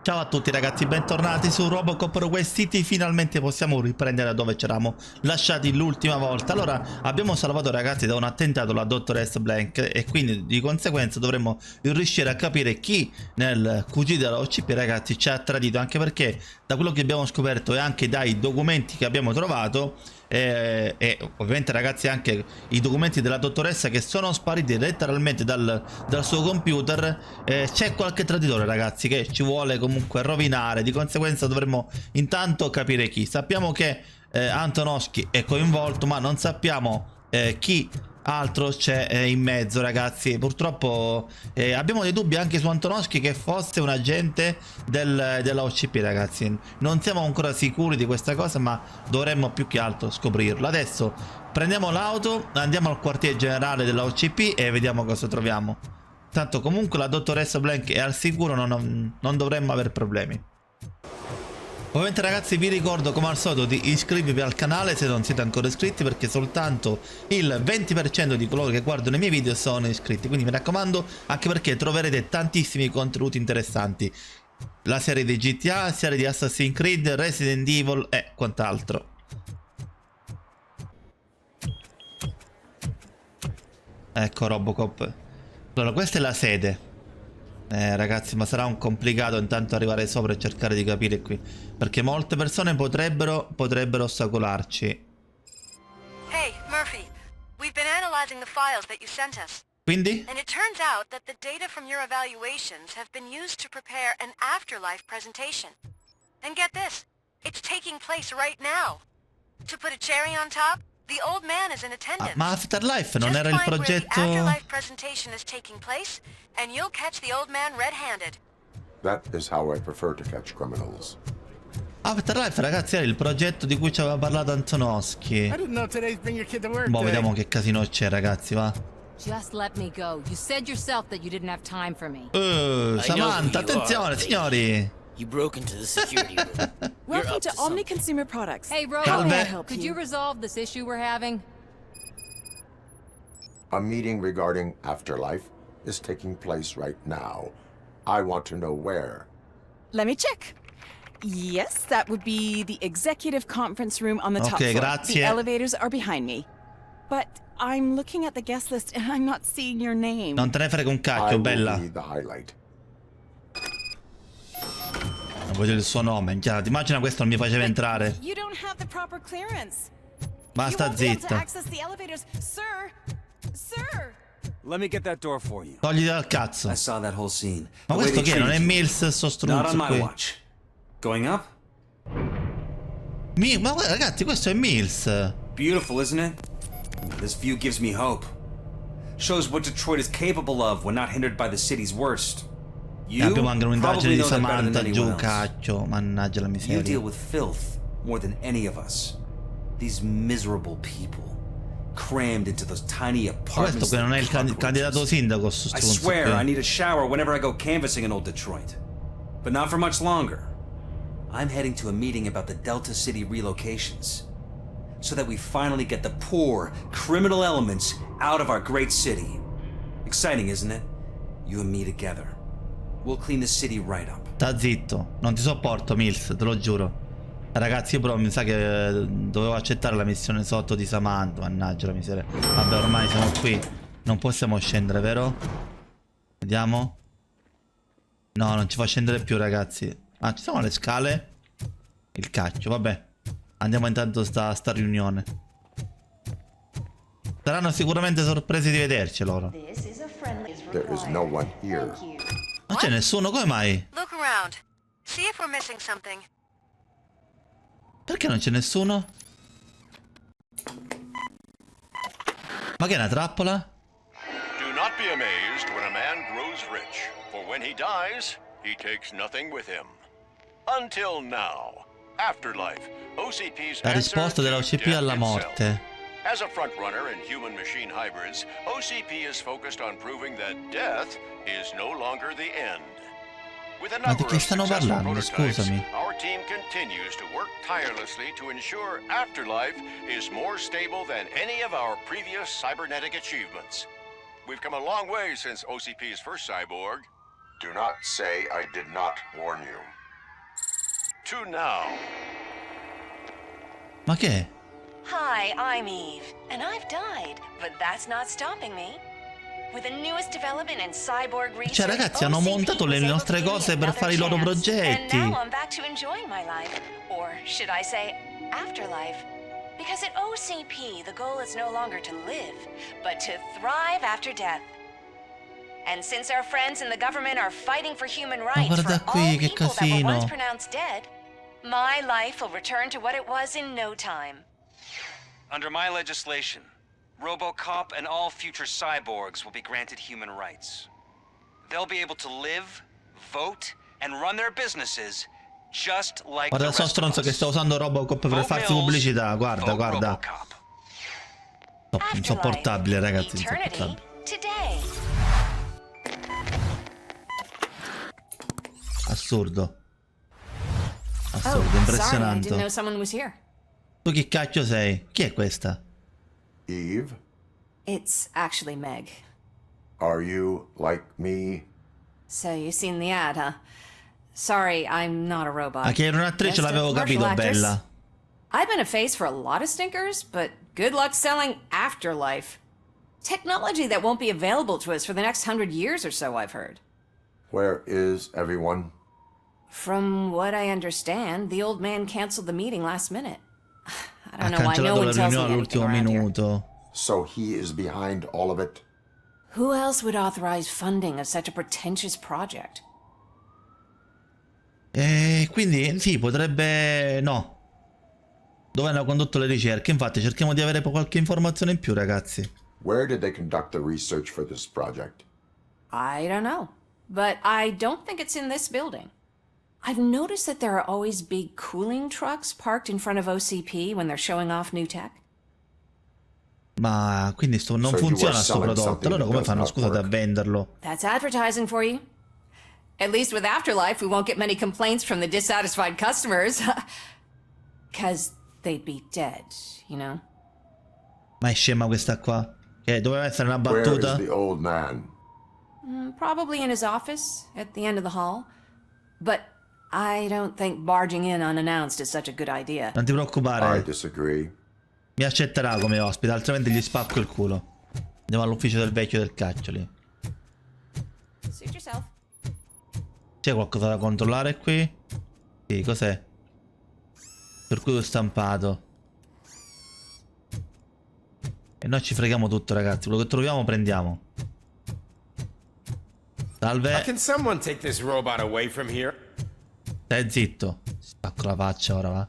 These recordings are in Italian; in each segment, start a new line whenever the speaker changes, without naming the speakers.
Ciao a tutti ragazzi, bentornati su ROBOCOP Quest City. Finalmente possiamo riprendere da dove ci eravamo lasciati l'ultima volta. Allora, abbiamo salvato ragazzi da un attentato la dottoressa Blank e quindi di conseguenza dovremmo riuscire a capire chi nel QG della OCP ragazzi ci ha tradito, anche perché da quello che abbiamo scoperto e anche dai documenti che abbiamo trovato e ovviamente ragazzi anche i documenti della dottoressa che sono spariti letteralmente dal suo computer, c'è qualche traditore ragazzi che ci vuole comunque rovinare. Di conseguenza dovremmo intanto capire chi. Sappiamo che Antonovsky è coinvolto, ma non sappiamo chi altro c'è in mezzo ragazzi. Purtroppo abbiamo dei dubbi anche su Antonovsky che fosse un agente della OCP ragazzi. Non siamo ancora sicuri di questa cosa, ma dovremmo più che altro scoprirlo. Adesso prendiamo l'auto, andiamo al quartier generale della OCP e vediamo cosa troviamo. Tanto comunque la dottoressa Blank è al sicuro, non dovremmo avere problemi. Ovviamente ragazzi vi ricordo come al solito di iscrivervi al canale se non siete ancora iscritti, perché soltanto il 20% di coloro che guardano i miei video sono iscritti. Quindi mi raccomando, anche perché troverete tantissimi contenuti interessanti. La serie di GTA, serie di Assassin's Creed, Resident Evil e quant'altro. Ecco Robocop. Allora questa è la sede. Ragazzi, ma sarà un complicato intanto arrivare sopra e cercare di capire qui, perché molte persone potrebbero ostacolarci.
Hey, Murphy. We've been analyzing the files that you sent us.
Quindi?
And it turns out that the data from your evaluations have been used to prepare an afterlife presentation. And get this, it's taking place right now. To put a cherry on top, the old man is in attendance.
Ma Afterlife non era il progetto?
The afterlife presentation is taking place, and you'll catch the old man red-handed.
That is how I prefer to catch criminals.
Afterlife ragazzi era il progetto di cui ci aveva parlato Antonovsky. Boh, vediamo che casino c'è ragazzi, va.
Just let me go. You said yourself that you didn't have time for me.
Samantha, attenzione signori.
You broke into the security room.
Welcome to Omni Consumer Products.
Hey, Ro,
How may I help
could you resolve this issue we're having?
A meeting regarding afterlife is taking place right now. I want to know where.
Let me check. Yes, that would be the executive conference room on the top floor.
Grazie.
The elevators are behind me. But I'm looking at the guest list and I'm not seeing your name.
Non te ne frega un cacchio, bella.
I will be the highlight.
Non voglio il suo nome, chiaro. Immagina questo non mi faceva entrare.
You don't have the proper clearance.
Basta zitta.
Sir.
Let me get that door for you.
Togli dal cazzo.
I saw that whole scene.
Ma questo che è? Non è Mills sto
Not on
struzzo
my
qui?
watch. Going up?
Ma guarda, ragazzi, questo è Mills.
Beautiful, isn't it? This view gives me hope. Shows what Detroit is capable of when not hindered by the city's worst. You
abbiamo anche un'indagine
probably
di
know that better than
Samantha giù,
anyone else.
cacchio. Mannaggia la
You
miseria.
deal with filth more than any of us. These miserable people crammed into those tiny apartments.
Questo qui non è il candidato sindaco sto
I
stronzo
swear I
qui.
need a shower whenever I go canvassing in old Detroit. But not for much longer. I'm heading to a meeting about the Delta City relocations, so that we finally get the poor, criminal elements out of our great city. Exciting, isn't it? You and me together. We'll clean the city right up.
Sta zitto, non ti sopporto Mills, te lo giuro. Ragazzi, io però mi sa che dovevo accettare la missione sotto di Samantha. Mannaggia la miseria. Vabbè, ormai siamo qui. Non possiamo scendere, vero? Vediamo. No, non ci fa scendere più, ragazzi. Ah, ci sono le scale? Il cacchio, vabbè. Andiamo intanto sta riunione. Saranno sicuramente sorpresi di vederci loro.
There is no one here.
Non c'è nessuno, come mai?
Look around. See if we're missing something.
Perché non c'è nessuno? Ma che è una trappola?
Do not be amazed when a man grows rich, for when he dies, he takes nothing with him. Until now. Afterlife, OCP's
La risposta della OCP alla morte.
As a frontrunner in human-machine hybrids, OCP is focused on proving that death is no longer the end. With a
Ma di
number
che
of
stanno
successful
parlando?
prototypes,
Scusami.
our team continues to work tirelessly to ensure Afterlife is more stable than any of our previous cybernetic achievements. We've come a long way since OCP's first cyborg.
Do not say I did not warn you.
to now.
Ma che è?
Hi, I'm Eve, and I've died, but that's not stopping me. With the newest development in cyborg research,
Cioè ragazzi, hanno montato le nostre cose per fare i loro progetti.
And now I'm back to enjoying my life, or should I say, afterlife. Because at OCP, the goal is no longer to live, but to thrive after death. And since our friends in the government are fighting for human rights for
guarda qui,
all
che
people that were
casino.
once pronounced dead, my life will return to what it was in no time.
Under my legislation, ROBOCOP and all future cyborgs will be granted human rights. They'll be able to live, vote, and run their businesses just like
Guarda
the
sto
rest of
stronzo che
us.
sta usando Robocop per
Vote
farsi
Mills,
pubblicità. Guarda,
vote
guarda.
ROBOCOP.
Insopportabile, ragazzi,
Eternity,
insopportabile.
today.
Assurdo.
Oh,
Assurdo,
sorry, I didn't know
impressionante.
someone was here.
Tu chi cacchio sei? Chi è questa?
Eve,
It's actually Meg.
are you like me?
So you've seen the ad, huh? Sorry, I'm not a robot.
Ma che era un'attrice
Just a
l'avevo
commercial
capito,
actress.
bella.
I've been a face for a lot of stinkers, but good luck selling afterlife. Technology that won't be available to us for the next 100 years or so, I've heard.
Where is everyone?
From what I understand, the old man canceled the meeting last minute. I
Ha
don't know why no
cancellato la
one tells me
riunione
anything
all'ultimo
around here.
minuto.
So he is behind all of it?
Who else would authorize funding of such a pretentious project?
E quindi sì, potrebbe... no. Dove hanno condotto le ricerche? Infatti cerchiamo di avere qualche informazione in più, ragazzi.
Where did they conduct the research for this project?
I don't know. But I don't think it's in this building. I've noticed that there are always big cooling trucks parked in front of OCP when they're showing off new tech.
Ma quindi non
So you
funziona
are
sto
selling
prodotto.
something
Allora come
that
fanno,
does not
scusate, a
work.
venderlo?
That's advertising for you. At least with Afterlife, we won't get many complaints from the dissatisfied customers. Because they'd be dead, you know?
Ma è scema questa qua? Che doveva essere una
Where is
battuta?
the old man?
Probably in his office, at the end of the hall. But I don't think barging in unannounced is such a good idea.
Non ti
I
preoccupare,
disagree.
mi accetterà come ospite, altrimenti gli spacco il culo. Andiamo all'ufficio del vecchio del caccio lì.
Suit yourself.
C'è qualcosa da controllare qui? Sì, cos'è? Circuito stampato. E noi ci freghiamo tutto, ragazzi. Quello che troviamo prendiamo. Salve.
Can someone take this robot away from here?
Stai zitto. Spacco la faccia ora, va.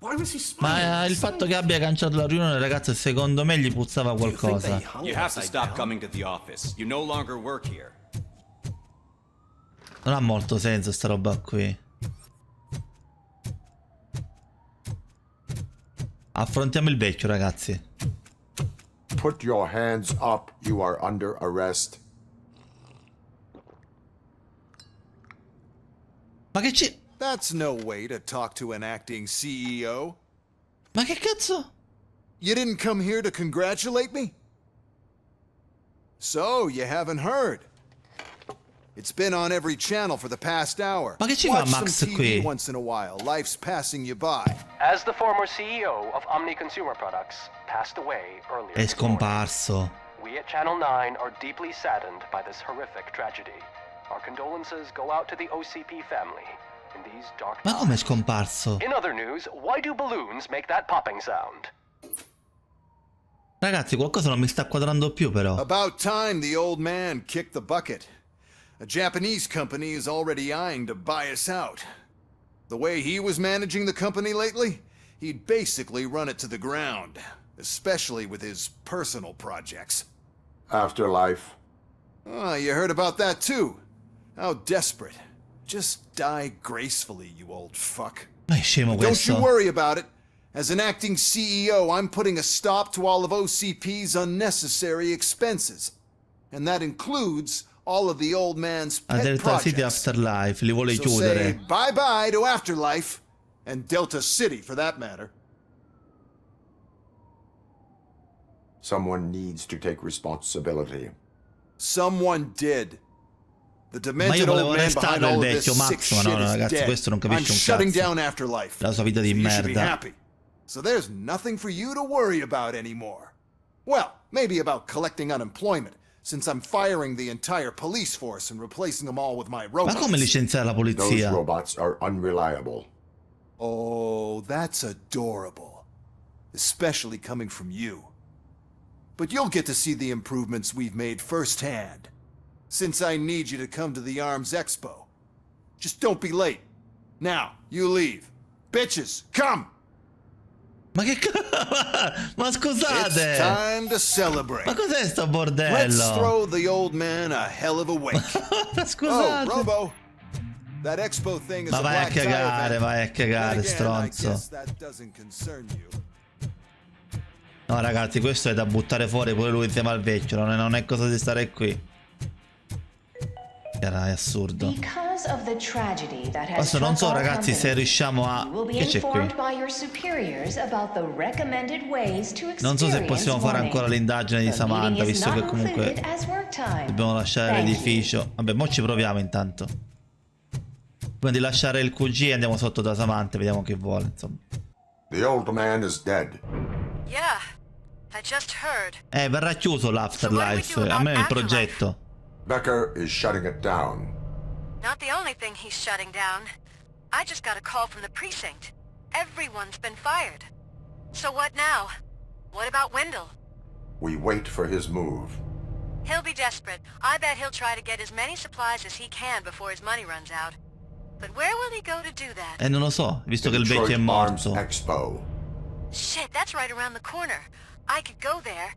Why was he
Ma il fatto che abbia cancellato la riunione, ragazzi, secondo me gli puzzava qualcosa.
You have to stop coming to the office. You no longer work here.
Non ha molto senso sta roba qui. Affrontiamo il vecchio, ragazzi.
Put your hands up. You are under arrest.
Ma che ci...
That's no way to talk to an acting CEO.
Ma che cazzo?
You didn't come here to congratulate me? So, you haven't heard. It's been on every channel for the past hour.
Ma che ci fa
Watch some
Max
TV
qui?
once in a while. Life's passing you by.
As the former CEO of Omni Consumer Products passed away earlier
È
this morning,
scomparso.
we at Channel 9 are deeply saddened by this horrific tragedy. Our condolences go out to the OCP family in these dark
Ma come è
times.
scomparso?
In other news, why do balloons make that popping sound?
Ragazzi, qualcosa non mi sta quadrando più, però.
About time the old man kicked the bucket. A Japanese company is already eyeing to buy us out. The way he was managing the company lately, he'd basically run it to the ground, especially with his personal projects.
Afterlife.
Oh, you heard about that too. How desperate. Just die gracefully, you old fuck.
Ma è scemo
Don't you
questo.
worry about it. As an acting CEO, I'm putting a stop to all of OCP's unnecessary expenses. And that includes all of the old man's
A
pet
Delta City
projects.
Afterlife, li vuole
So say
chiudere.
bye-bye to Afterlife, and Delta City for that matter.
Someone needs to take responsibility.
Someone did. The
Ma io
demented
volevo
old man behind
restarlo il
all of this
vecchio
sick
Max, ma
shit
no,
is
ragazzi,
dead.
questo non
I'm
capisce un
shutting
cazzo.
down Afterlife.
La sua vita di
You should be
merda.
happy. So there's nothing for you to worry about anymore. Well, maybe about collecting unemployment, since I'm firing the entire police force and replacing them all with my
Ma
robots.
come licenziare la
Those
polizia?
robots are unreliable.
Oh, that's adorable. Especially coming from you. But you'll get to see the improvements we've made firsthand. Since I need you to come to the Arms Expo. Just don't be late. Now, you leave. Bitches, come!
Ma che ma
It's
scusate!
time to celebrate.
Ma cos'è sto
Let's
bordello?
throw the old man a hell of a wake.
Ma
Oh,
scusate!
Robo. That Expo thing is
Ma
a
vai a
black tie
cagare,
event.
vai a cagare,
And again, I
stronzo.
guess that doesn't concern you.
No ragazzi, questo è da buttare fuori pure lui insieme al vecchio, non è cosa di stare qui. Era, è assurdo. Adesso non so ragazzi se riusciamo a... Che c'è qui? Non so se possiamo fare ancora l'indagine di Samantha, visto che comunque dobbiamo lasciare l'edificio. Vabbè, mo ci proviamo intanto. Prima di lasciare il QG andiamo sotto da Samantha, vediamo che vuole, insomma.
The old man is dead.
Yeah, I just heard.
Verrà chiuso l'Afterlife, almeno il progetto.
Becker is shutting it down.
Not the only thing he's shutting down. I just got a call from the precinct. Everyone's been fired. So what now? What about Wendell?
We wait for his move.
He'll be desperate. I bet he'll try to get as many supplies as he can before his money runs out. But where will he go to do that?
Non lo so, visto che il vecchio è
Detroit Arms
morto.
Expo.
Shit, that's right around the corner. I could go there.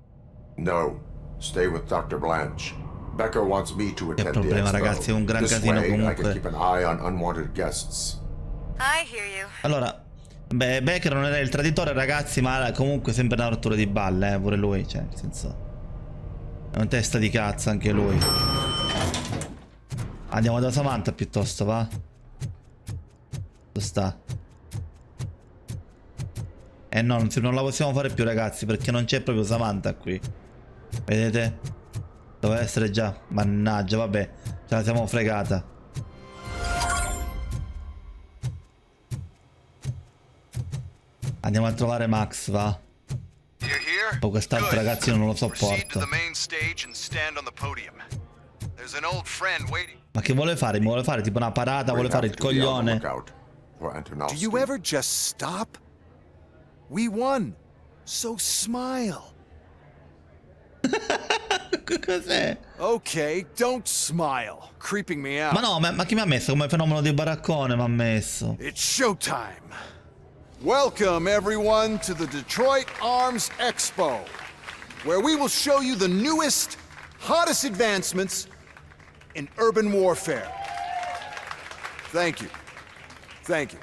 No, stay with Dr. Blanche. Becker wants me to attend the
problema,
expo.
ragazzi, è un gran
This
casino
way, I
comunque.
can keep an eye on unwanted guests.
I hear you.
Allora, beh, Becker non era il traditore ragazzi, ma comunque sempre una rottura di balle, pure lui, cioè, nel senso... È un testa di cazzo anche lui. Andiamo da Samantha piuttosto, va? Dove sta? No, non la possiamo fare più ragazzi, perché non c'è proprio Samantha qui. Vedete? Doveva essere già. Mannaggia, vabbè. Ce la siamo fregata. Andiamo a trovare Max, va? Poi quest'altro ragazzino non lo sopporto. Ma che vuole fare? Mi vuole fare tipo una parata? Vuole fare il coglione?
Do you ever just stop? We won. So smile.
Cos'è?
Okay, don't smile. Creeping me out.
Ma no, ma chi mi ha messo come fenomeno di baraccone? Mi ha messo.
It's showtime. Welcome everyone to the Detroit Arms Expo, where we will show you the newest, hottest advancements in urban warfare. Thank you. Thank you.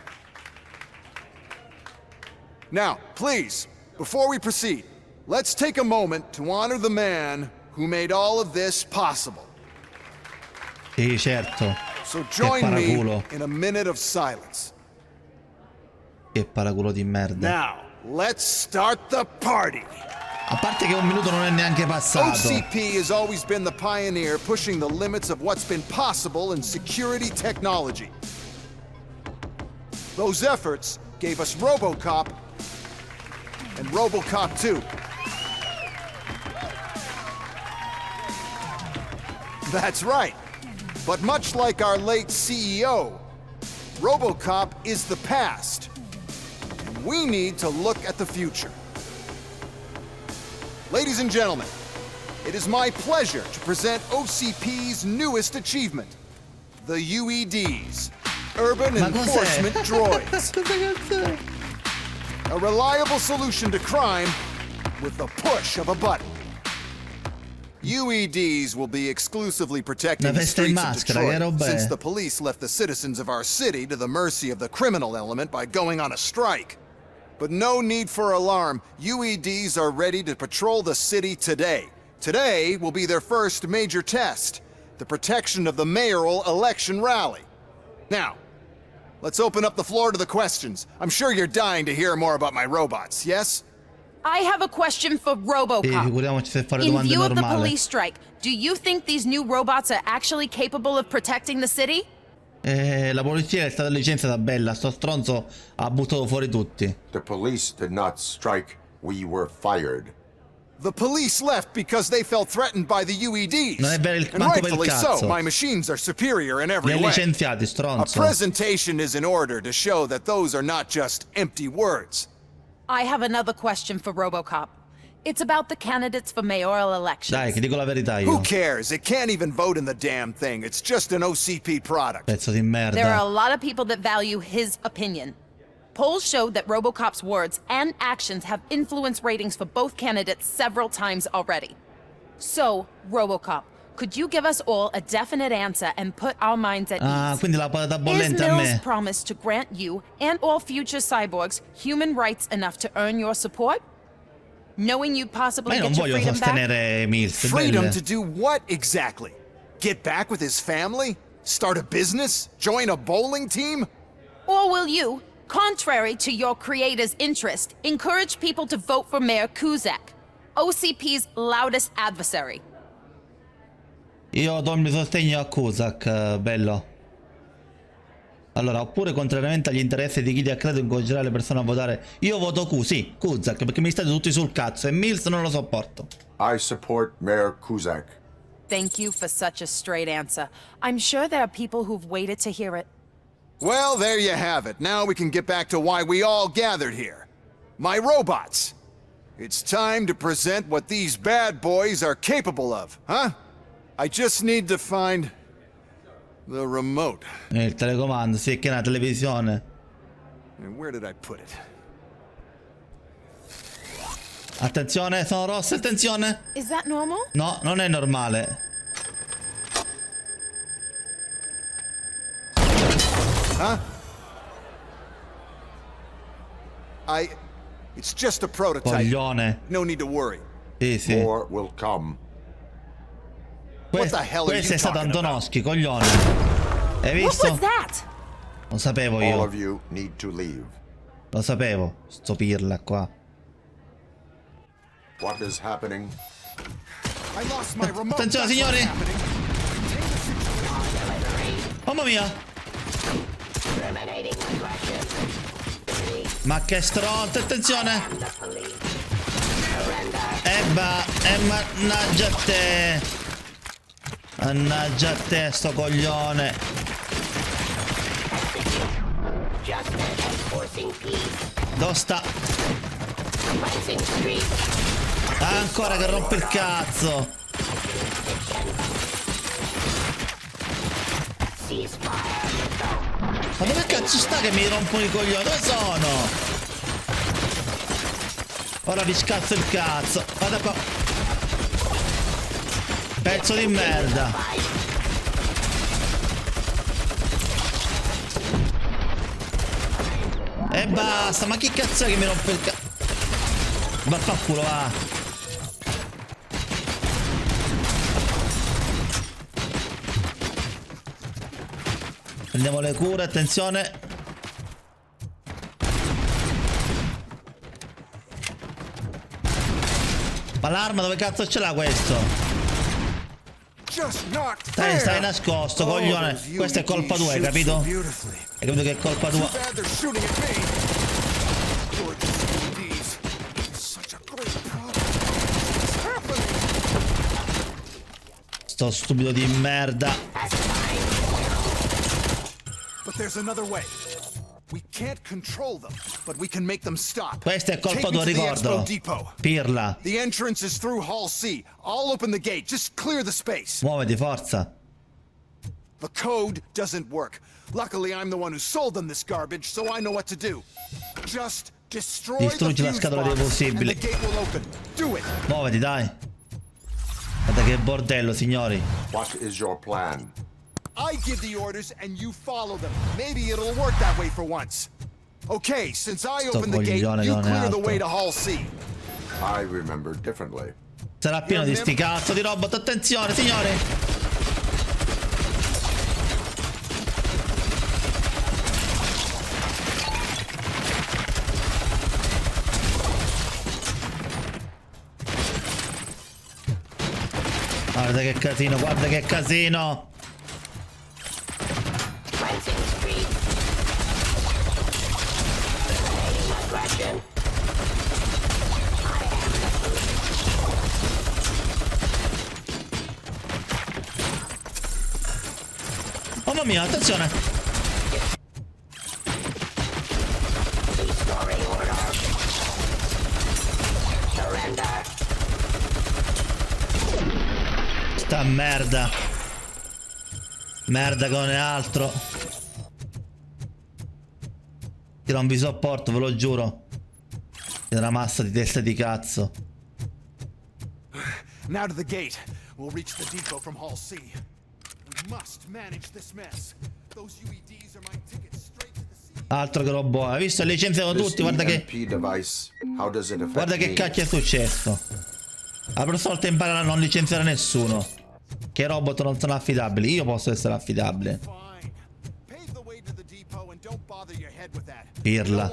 Now, please, before we proceed, let's take a moment to honor the man who made all of this possible.
Sì, certo.
So
Che
join me
paraculo.
in a minute of silence.
Che paraculo di merda.
Now, let's start the party.
A parte che un minuto non è neanche passato.
OCP has always been the pioneer pushing the limits of what's been possible in security technology. Those efforts gave us ROBOCOP and ROBOCOP 2. That's right. But much like our late CEO, ROBOCOP is the past. And we need to look at the future. Ladies and gentlemen, it is my pleasure to present OCP's newest achievement, the UEDs, Urban Enforcement Droids. A reliable solution to crime with the push of a button. UEDs will be exclusively protecting the streets of Detroit since the police left the citizens of our city to the mercy of the criminal element by going on a strike. But no need for alarm. UEDs are ready to patrol the city today. Today will be their first major test, the protection of the mayoral election rally. Now, let's open up the floor to the questions. I'm sure you're dying to hear more about my robots, yes?
I have a question for
Sì,
RoboCop.
figuriamoci se fare
In
domande
view of the
normali.
police strike, do you think these new robots are actually capable of protecting the city?
La polizia è stata licenziata, bella. Sto stronzo ha buttato fuori tutti.
The police did not strike. We were fired.
The police left because they felt threatened by the UEDs.
Non è vero
And
manco per il
rightfully
cazzo.
so, my machines are superior in
Li
every
hai
way.
licenziati,
A
stronzo.
presentation is in order to show that those are not just empty words.
I have another question for RoboCop. It's about the candidates for mayoral elections.
Dai, che dico la verità
Who
io.
cares? It can't even vote in the damn thing. It's just an OCP product.
Pezzo di
There are a
merda.
lot of people that value his opinion. Polls showed that RoboCop's words and actions have influenced ratings for both candidates several times already. So, RoboCop, could you give us all a definite answer and put our minds at
Ah,
ease?
quindi la patata
Is
bollente a
Mills'
me.
promise to grant you and all future cyborgs human rights enough to earn your support? Knowing you'd
Ma
possibly
io non
get your
voglio
freedom back?
sostenere Mills.
Freedom
belle.
to do what exactly? Get back with his family? Start a business? Join a bowling team?
Or will you, contrary to your creator's interest, encourage people to vote for Mayor Kuzak, OCP's loudest adversary?
Io do il mio sostegno a Cusack, bello. Allora, oppure contrariamente agli interessi di chi ti ha creato incoraggerà le persone a votare. Io voto Q, sì, Cusack, perché mi state tutti sul cazzo e Mills non lo sopporto.
I support Mayor Kuzak.
Thank you for such a straight answer. I'm sure there are people who've waited to hear it.
Well, there you have it. Now we can get back to why we all gathered here. My robots. It's time to present what these bad boys are capable of, huh? I just need to find the remote.
Il telecomando, sì, che è una televisione.
And where did I put it?
Attenzione, sono rosse, attenzione.
Is that normal?
No, non è normale.
Huh? It's just a prototype.
Coglione.
No need to worry.
Sì, sì.
More will come.
What the hell are
Questo
you
è stato
talking about?
Antonoschi, coglione. Hai
What
visto?
was that?
Lo sapevo
All
io.
of you need to leave.
Lo sapevo. Sto pirla qua.
What is happening?
I lost my remote.
Attenzione,
That's what's
signori.
happening.
Mamma mia. Ma che stronzo, attenzione. Mannaggia a te. Mannaggia a te, sto coglione. Dove sta? Ah, ancora che rompe il cazzo. Ma dove cazzo sta che mi rompono i coglioni? Dove sono? Ora vi scazzo il cazzo. Guarda qua. Pezzo di merda. E basta, ma chi cazzo è che mi rompe il cazzo? Vaffanculo, va. Prendiamo le cure, attenzione. Ma l'arma dove cazzo ce l'ha questo? Stai nascosto, coglione. Questa è colpa tua, hai capito? Hai capito che è colpa tua? Sto stupido di merda.
But there's another way. We can't control them, but we can make them stop.
Questa è colpa
Take me
tua,
to the
ricordalo.
Expo Depot.
Pirla.
The entrance is through Hall C. I'll open the gate. Just clear the space.
Muoviti, forza.
The code doesn't work. Luckily, I'm the one who sold them this garbage, so I know what to do. Just destroy
Distruggi
the
la
fuse
scatola dei
box, and the
possibili.
gate will open. Do it.
Muoviti, dai. Guarda che bordello, signori.
What is your plan?
I give the orders and you follow them. Maybe it'll work that way for once. Okay, since I
Sto
open the gate,
coglione
you
non è
clear the
altro.
way to Hall C.
I remember differently.
Sarà pieno di sti cazzo di robot. Attenzione, signori. Guarda che casino, guarda che casino. Oh mamma mia, attenzione. Sta merda. Merda che non è altro. Io non vi sopporto, ve lo giuro. È una massa di testa di cazzo.
Now to the gate. We'll reach the depot from Hall C. We must manage this mess. Those UEDs are my ticket straight to the sea.
Altro che robot. Hai visto? Licenziano tutti, guarda che... Guarda che cacchio è successo. La prossima volta imparare a non licenziare nessuno. Che i robot non sono affidabili. Io posso essere affidabile. Pirla.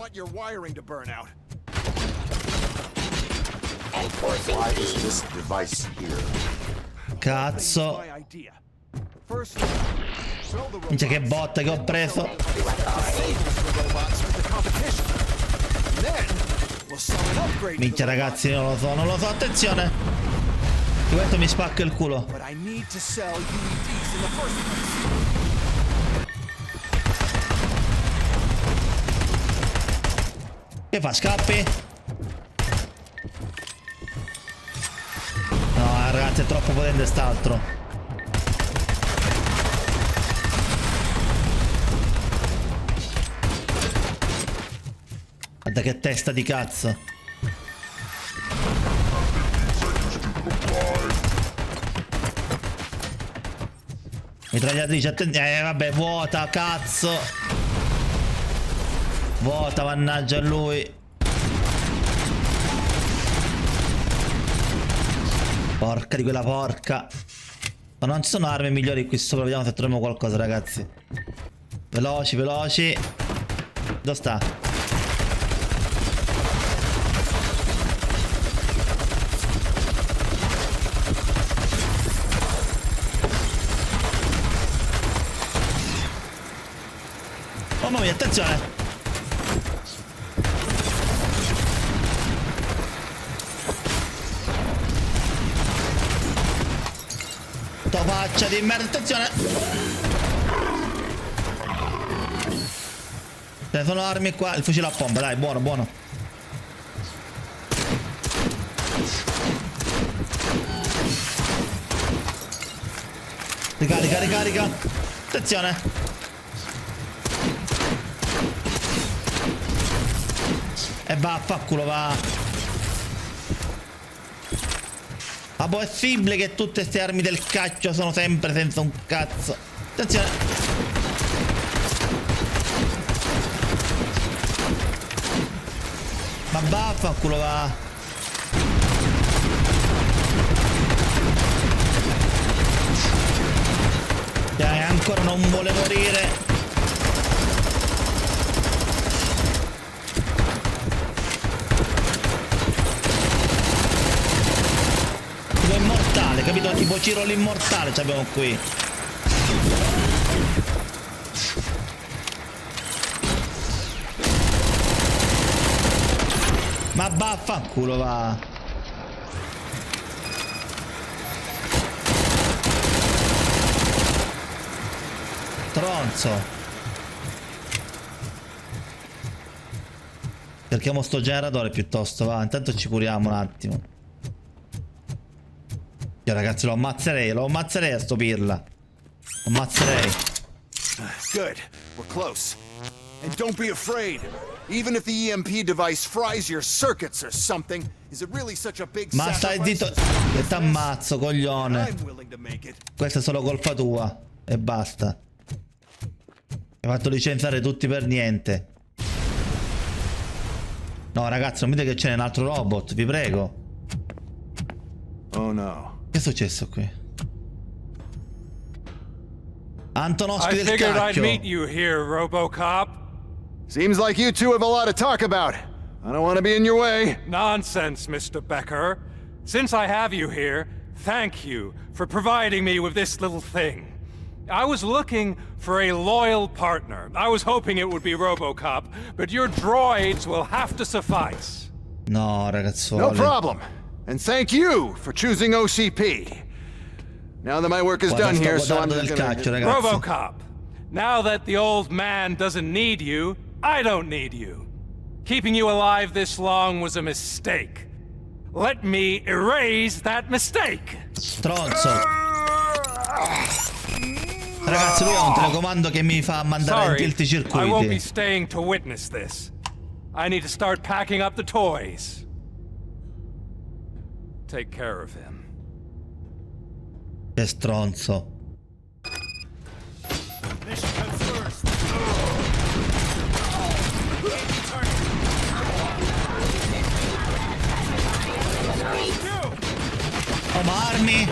Cazzo. Minchia che botta che ho preso. Minchia ragazzi, non lo so, attenzione. Questo mi spacca il culo. Che fa, scappi? No ragazzi, è troppo potente st'altro. Guarda che testa di cazzo. Mitragliatrice, attenzione. Vabbè, vuota, cazzo. Vuota, mannaggia a lui. Porca di quella porca. Ma non ci sono armi migliori qui sopra. Vediamo se troviamo qualcosa, ragazzi. Veloci, veloci. Dove sta? Oh mamma mia, attenzione! Sto faccia di merda, attenzione! Ce ne sono armi qua, il fucile a pompa, dai, buono, buono. Ricarica, ricarica! Attenzione! E vaffanculo, va. Ma è possibile che tutte queste armi del caccio sono sempre senza un cazzo. Attenzione. Ma vaffanculo, va. Dai, ancora non vuole morire. Immortale, capito? Tipo Ciro l'immortale ci abbiamo qui. Ma vaffanculo, va. Stronzo. Cerchiamo sto generatore piuttosto, va. Intanto ci curiamo un attimo. Io ragazzi lo ammazzerei a sto pirla. Lo ammazzerei.
Good, we're close. And don't be afraid. Even if the EMP device fries your circuits or something, is it really such a big
Ma stai zitto. Che t'ammazzo, coglione. Questa è solo colpa tua. E basta. Mi hai fatto licenziare tutti per niente. No ragazzi, non mi dite che c'è un altro robot, vi prego.
Oh no.
Che è successo qui? Antonovsky del
I figured I'd
cacchio.
meet you here, RoboCop.
Seems like you two have a lot to talk about. I don't want to be in your way.
Nonsense, Mr. Becker. Since I have you here, thank you for providing me with this little thing. I was looking for a loyal partner. I was hoping it would be RoboCop, but your droids will have to suffice.
No, ragazzuoli.
No problem. And thank you for choosing OCP. Now that my work is done here, so I'm just gonna...
RoboCop, now that the old man doesn't need you, I don't need you. Keeping you alive this long was a mistake. Let me erase that mistake.
Stronzo. Ragazzi, lui ha un telecomando che mi fa mandare in tilt i circuiti.
I won't be staying to witness this. I need to start packing up the toys. Take care of him.
Che stronzo. Oh, ma armi!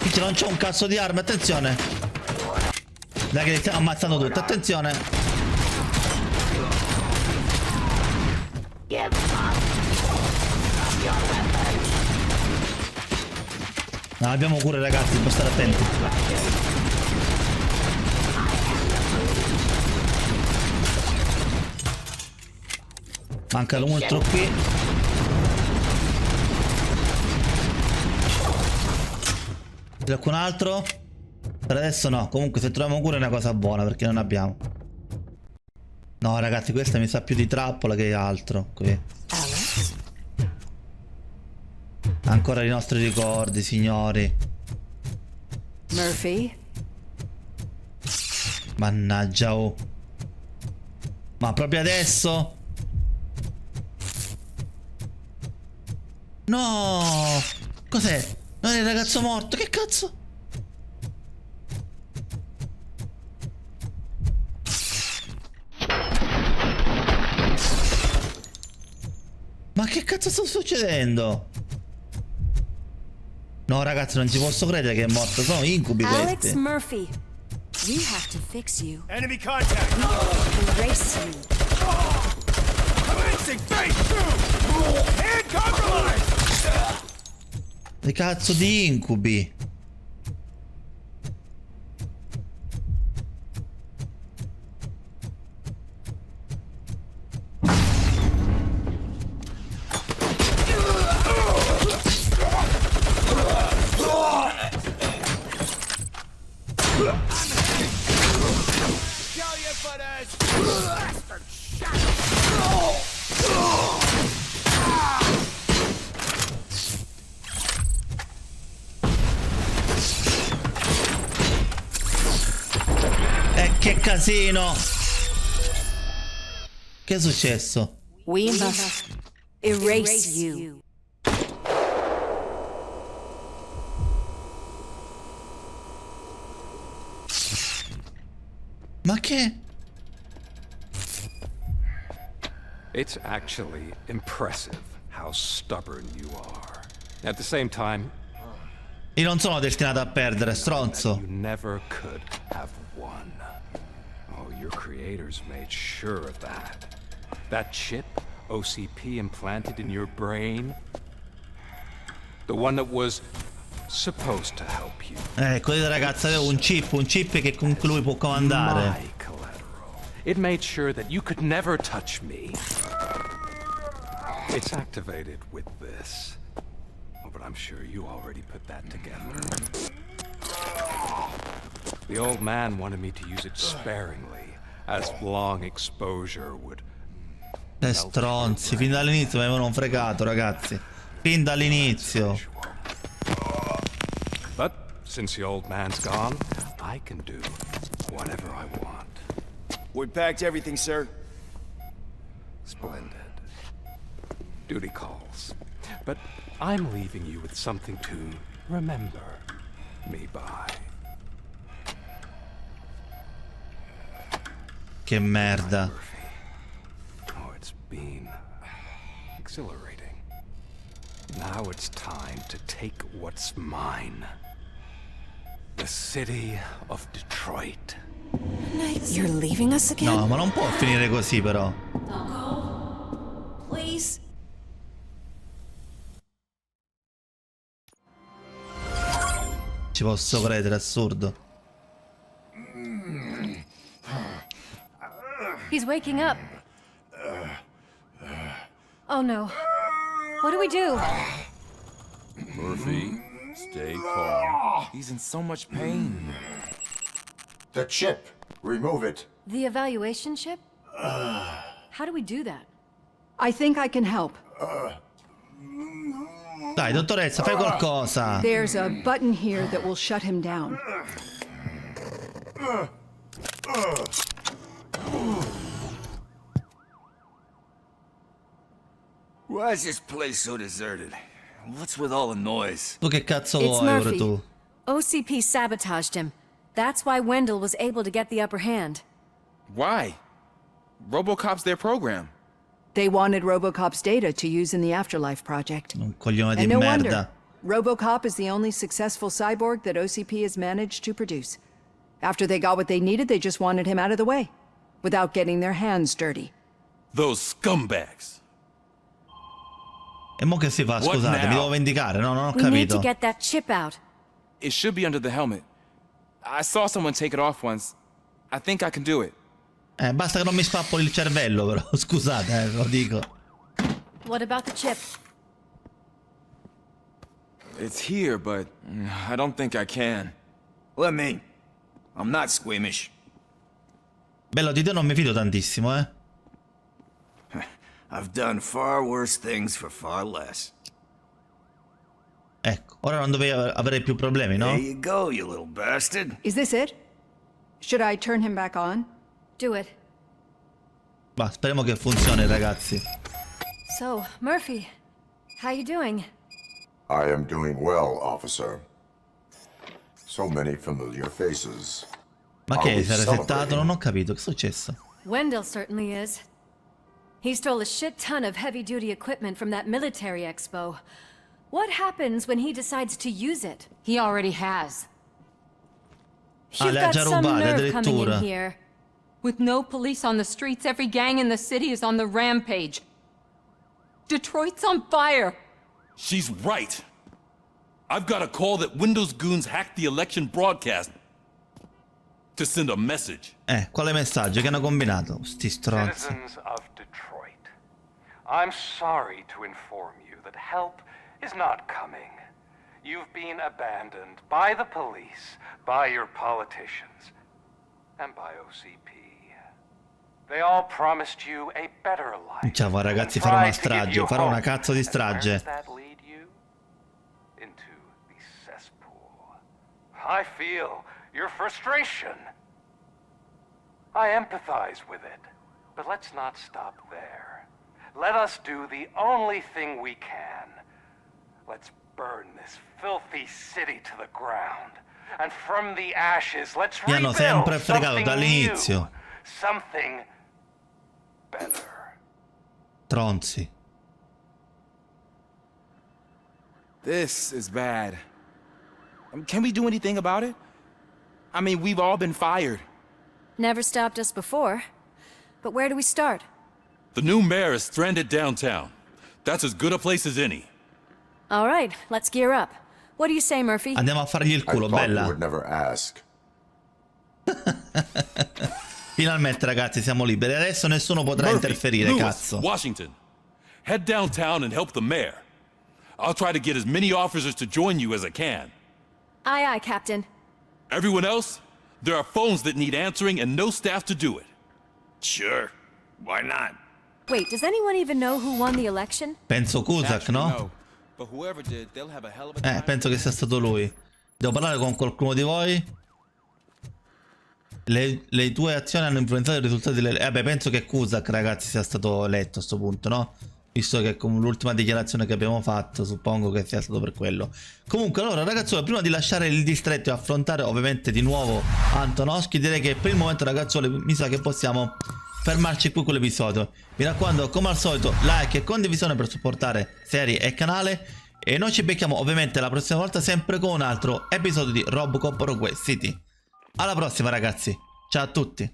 Minchia, non c'ho un cazzo di armi, attenzione! Dai che li stiamo ammazzando tutti, attenzione! No, abbiamo cure ragazzi, devo stare attenti. Manca un altro qui. C'è qualcun altro? Per adesso no, comunque se troviamo cure è una cosa buona perché non abbiamo. No ragazzi, questa mi sa più di trappola che altro qui. Ancora i nostri ricordi, signori.
Murphy?
Mannaggia, oh. Ma proprio adesso? No! Cos'è? Non è il ragazzo morto? Che cazzo? Ma che cazzo sta succedendo? No ragazzi, non ci posso credere che è morto. Sono incubi
Alex
questi.
Murphy, we have to fix you.
Enemy contact!
Erase you.
Commencing phase 2! And compromise!
Che cazzo di incubi? Che casino! Che è successo?
We must erase you.
Ma che?
It's actually impressive how stubborn you are. At the same time,
io non sono destinato a perdere, stronzo.
You never could have won. Oh, your creators made sure of that. That chip OCP implanted in your brain, the one that was supposed to help you.
Quella ragazza aveva un chip che con cui può comandare.
My collateral. It made sure that you could never touch me. It's activated with this. Oh, but I'm sure you already put that together. The old man wanted me to use it sparingly, as long exposure would...
Stronzi, fin dall'inizio mi avevano fregato, ragazzi. Fin dall'inizio.
But since the old man's gone, I can do whatever I want.
We packed everything, sir.
Splendid. Duty calls. But I'm leaving you with something to remember me by.
Che merda.
Oh, it's been exhilarating. Now it's time to take what's mine. The city of Detroit.
You're leaving us again?
No, ma non può finire così però.
Don't go. Please.
Ci posso credere, assurdo.
He's waking up. Oh no. What do we do?
Murphy, stay calm. He's in so much pain.
The chip. Remove it.
The evaluation chip? How do we do that?
I think I can help.
Dai, dottoressa, fai qualcosa.
There's a button here that will shut him down.
Why is this place so deserted? What's with all the noise?
Tu che cazzo
It's
vuoi ora
Murphy.
tu?
OCP sabotaged him. That's why Wendell was able to get the upper hand.
Why? ROBOCOP's their program.
They wanted ROBOCOP's data to use in the Afterlife project.
Un coglione di
And no
merda.
wonder. ROBOCOP is the only successful cyborg that OCP has managed to produce. After they got what they needed, they just wanted him out of the way, without getting their hands dirty.
Those scumbags.
E mo che si fa? Scusate, mi devo vendicare, no? Non ho
We need to
capito.
get that chip out.
It should be under the helmet. I saw someone take it off once. I think I can do it.
Basta che non mi spappoli il cervello, però. Scusate, lo dico.
What about the chip?
It's here, but I don't think I can.
Let me. I'm not squeamish.
Bello, di te non mi fido tantissimo, eh.
I've done far worse things for far less.
Ecco, ora non dovevi avere più problemi, no?
There you go, you little bastard.
Is this it? Should I turn him back on?
Do it.
Ma speriamo che funzioni, ragazzi.
So, Murphy, how you doing?
I am doing well, officer. So many familiar faces.
Ma
Are
che
we
si è resettato?
celebrating?
Non ho capito, che è successo?
Wendell certainly is. He stole a shit ton of heavy-duty equipment from that military expo. What happens when he decides to use it?
He already has.
You've
le ha
got
già
some
rubate,
nerve coming in
addirittura.
here.
With no police on the streets, every gang in the city is on the rampage. Detroit's on fire.
She's right. I've got a call that Windows goons hacked the election broadcast to send a message.
Quale messaggio che hanno combinato? Sti stronzi.
Citizens of Detroit, I'm sorry to inform you that help is not coming. You've been abandoned by the police, by your politicians, and by OCP. They all promised you a better life.
Ciao ragazzi, farò una strage, farò una cazzo di
Where does
strage.
that lead you? Into the cesspool. I feel your frustration. I empathize with it, but let's not stop there. Let us do the only thing we can. Let's burn this filthy city to the ground. And from the ashes, let's
Mi hanno sempre
rebuild
fregato
something
dall'inizio.
new, something better.
Tronzi.
This is bad. Can we do anything about it? I mean, we've all been fired.
Never stopped us before. But where do we start?
The new mayor is stranded downtown. That's as good a place as any.
All right, let's gear up. What do you say, Murphy?
Andiamo a fargli il culo,
I thought you
bella.
would never ask.
Finalmente ragazzi siamo liberi. Adesso nessuno potrà
Murphy,
interferire,
Lewis,
cazzo.
Washington. Head downtown and help the mayor. I'll try to get as many officers to join you as I can.
Aye, aye, Captain.
Everyone else, there are phones that need answering and no staff to do it.
Sure. Why not?
Wait, does anyone even know who won the election?
Penso Cusack, no?
But whoever did, they'll have a hell of a
Penso che sia stato lui. Devo parlare con qualcuno di voi? Le tue azioni hanno influenzato i risultati delle... Beh, penso che Cusack, ragazzi, sia stato eletto a sto punto, no? Visto che con l'ultima dichiarazione che abbiamo fatto, suppongo che sia stato per quello. Comunque, allora, ragazzuoli, prima di lasciare il distretto e affrontare, ovviamente, di nuovo Antonovsky, direi che per il momento, ragazzuoli, mi sa che possiamo fermarci qui con l'episodio. Mi raccomando, come al solito, like e condivisione per supportare serie e canale. E noi ci becchiamo ovviamente la prossima volta sempre con un altro episodio di ROBOCOP Rogue City. Alla prossima ragazzi, ciao a tutti.